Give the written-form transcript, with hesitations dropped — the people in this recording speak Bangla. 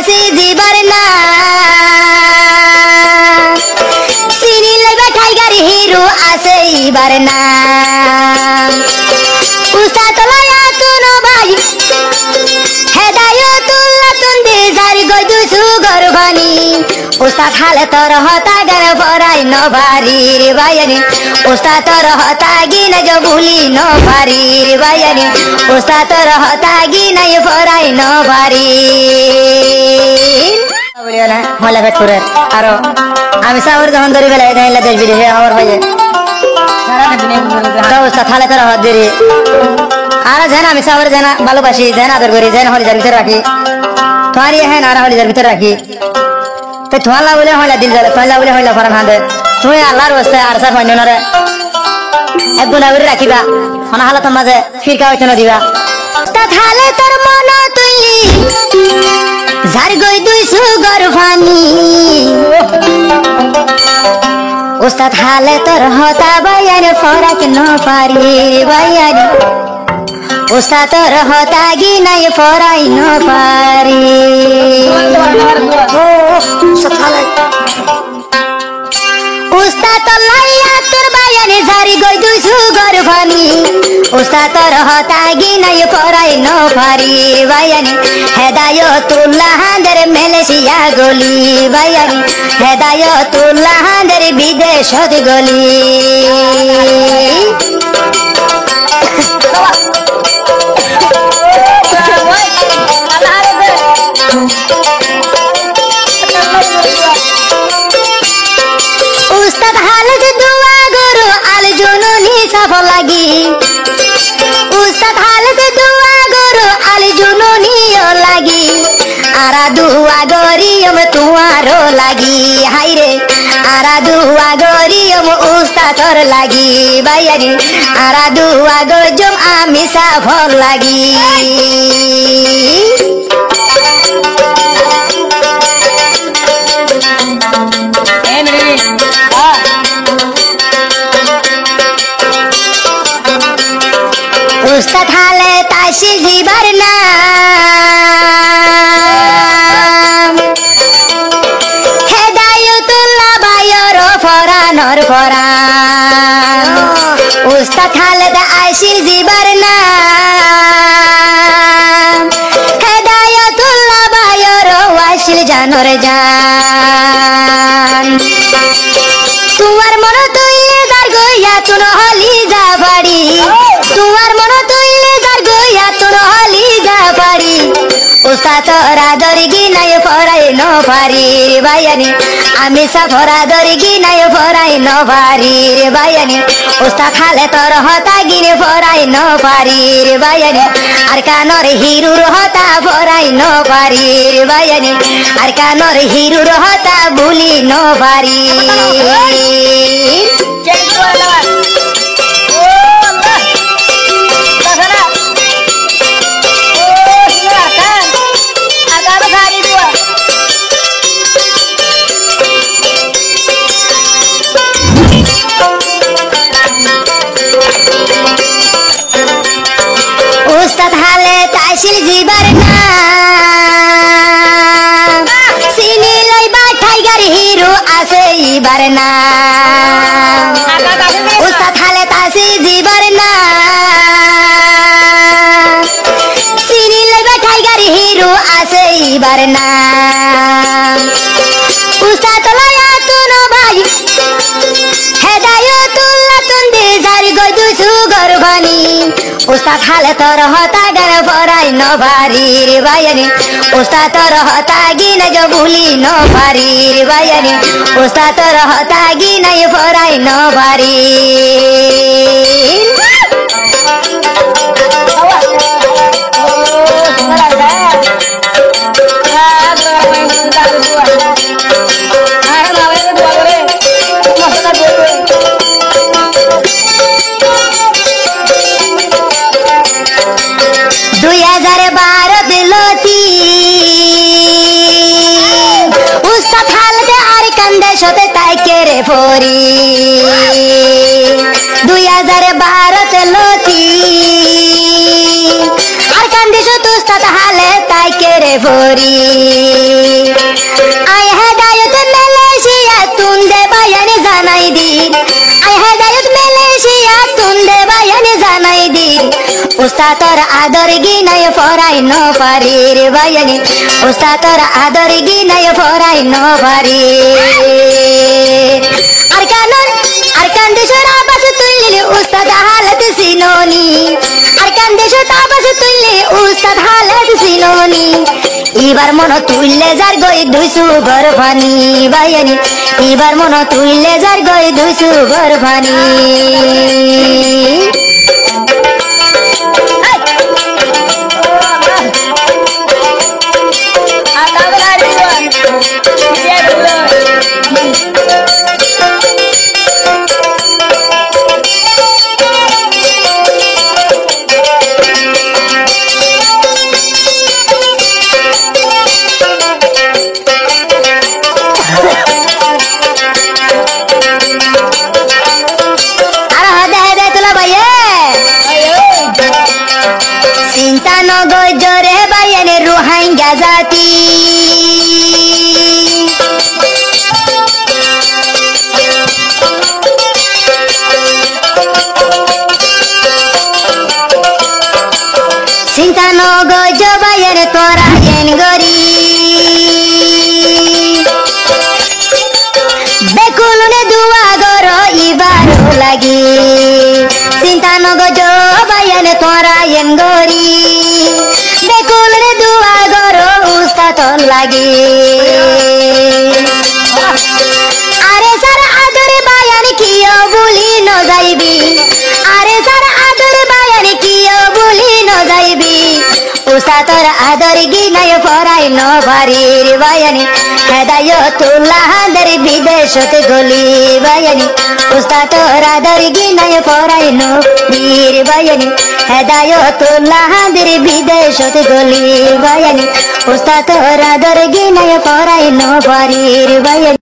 তাসি জীবর না সিনি লইবা টাইগার হিরো আছে ইবার না উস্তাদ লয়া তুনো ভাই হেদায়তুল্লাহ তুন্দে জারি গজু সুগর বানি উস্তাদ হালে তোর হতা গর পরাই ন ভারি রে ভাইয়ানি উস্তাদ তোর হতা গিনা जो भूली न भारी रे भाइयानी उस्ताद তোর হতা গিনা পরাই ন ভারি বলিও না মলা পেট করে আর আমি সাউর যখন ধরে বেলা গাইলা দেশ বিদেশে আমার ভাইয়ে তো উস্তাদ হালে তোর হত দেরি আর জানা আমি সাউর জানা ভালোবাসি জানা আদর করি জানা হলি যার ভিতর রাখি তোমার ইয়ে হ্যাঁ না হলি যার ভিতর রাখি তো তোমার বলে হইলা দিল জ্বালা তোমার বলে হইলা ফরান হাঁদে তুমি আল্লাহর অবস্থায় আর স্যার হইন রে এক গুণা করে রাখিবা মনে হালত মাঝে ফিরকা হইতে না দিবা তাহলে তোর মন তুই ঝাড় গই দুই সুগর ফানি উস্তাদ হালে তোর হতা বাইয়ান ফরাক ন পারি বাইয়ান উস্তাদ তোর হতা গিনাই ফরাই ন পারি উস্তাদ লাইয়া তোর বাইয়ানে ঝাড়ি গই দুই সুগর ফানি উস্তাদ তোর হতা গিনাই ফরাই ন পারি বাইয়ানি হেদায়তুল্লাহ হাঁদের মালয়েশিয়া গলি বাইয়ানি হেদায়তুল্লাহ হাঁদের বিদেশত গলি উস্তাদ হালত দুয়া গরু আল জুনুনি সাফ লাগি উস্তাদ হালত দুয়া গরু আল জুনুনি লাগি আরা দুয়া গরিয়ম তুয়ারো লাগি হাইরে আরা দুয়া গরিয়ম উস্তাদর লাগি বাইয়ানি আরা দুয়া গজম আমি সাফ লাগি উস্তাদ হালে তাসি জীবর না হেদায়তুল্লাহ ভাইয়র ফরানর ফরান উস্তাদ হালে তাসি জীবর না হেদায়তুল্লাহ ভাইয়র ওয়াসিল জানর জান তোমার মন তুই যার গইয়া তুন হলি যা বাড়ি তোমার মন তুই যার গইয়া তুন হলি যা বাড়ি উস্তাদ তোরা দরি গিনাই ফরাই ন পারি রে ভাইয়ানি আমি সাফরা দরি গিনাই ফরাই ন পারি রে ভাইয়ানি উস্তাদ খালে তোর হতা গিনে ফরাই ন পারি রে ভাইয়ানি আর কানর হিরুর হতা ফরাই ন পারি রে ভাইয়ানি আর কানর হিরুর হতা ভুলি ন পারি উস্তাদ হালে তাসির জীবর না সিনি লইবা টাইগার হিরো আছে ইবার না উস্তাদ হালে তাসির জীবর না সিনি লইবা টাইগার হিরো আছে ইবার না উস্তাদ লয়া তুনো ভাই হেদায়তুল্লাহ তুন্দে জারি গই দুই সুগর বানি উস্তাদ হালে তোর হতা গর পরাই ন ভারি রে ভাইয়ানি উস্তাদ তোর হতা গিনা जो भूली न भारी रे भाइयानी उस्ताद তোর হতা গিনা পরাই ন ভারি ফরি 2012 লতি আর কান্দিস তুস্তাদ হালে তাই কে রে ফরি উস্তাদর আদর গিনায় ফরাই ন পারি রে বায়ানি উস্তাদর আদর গিনায় ফরাই ন পারি আর কান্দেশ্বর আবাস তুইলি উস্তাদ হালত সিনোনি আর কান্দেশ্বর আবাস তুইলি উস্তাদ হালত সিনোনি এবার মন তুললে যার গই দুইশু গর্ভানি বায়ানি এবার মন তুললে যার গই দুইশু গর্ভানি চিন্তা নগজরে বায়ানে রুহাইঙ্গা জাতি চিন্তা নগজ বায়ানে তোরা এন গরি বেকুলনে দুয়া গর ইবারো লাগি চিন্তা নগজ বায়ানে তোরা এন গরি বেকুলনে দুয়া গর উস্তাদ লাগি আরে সার আদরে বায়ান কিও বলি ন যাইবি আরে সার আদরে বায়ান কিও বলি ন যাইবি উস্তাদর আদর গিনায় ফরাই ন পারি রে বায়ানি হেদায়তুল্লাহ দের বিদেশতে গলি বায়ানি উস্তাদর আদর গিনায় ফরাই ন বীর বায়ানি হেদায়তুল্লাহ দের বিদেশতে গলি বায়ানি উস্তাদর আদর গিনায় ফরাই ন পারি রে বায়ানি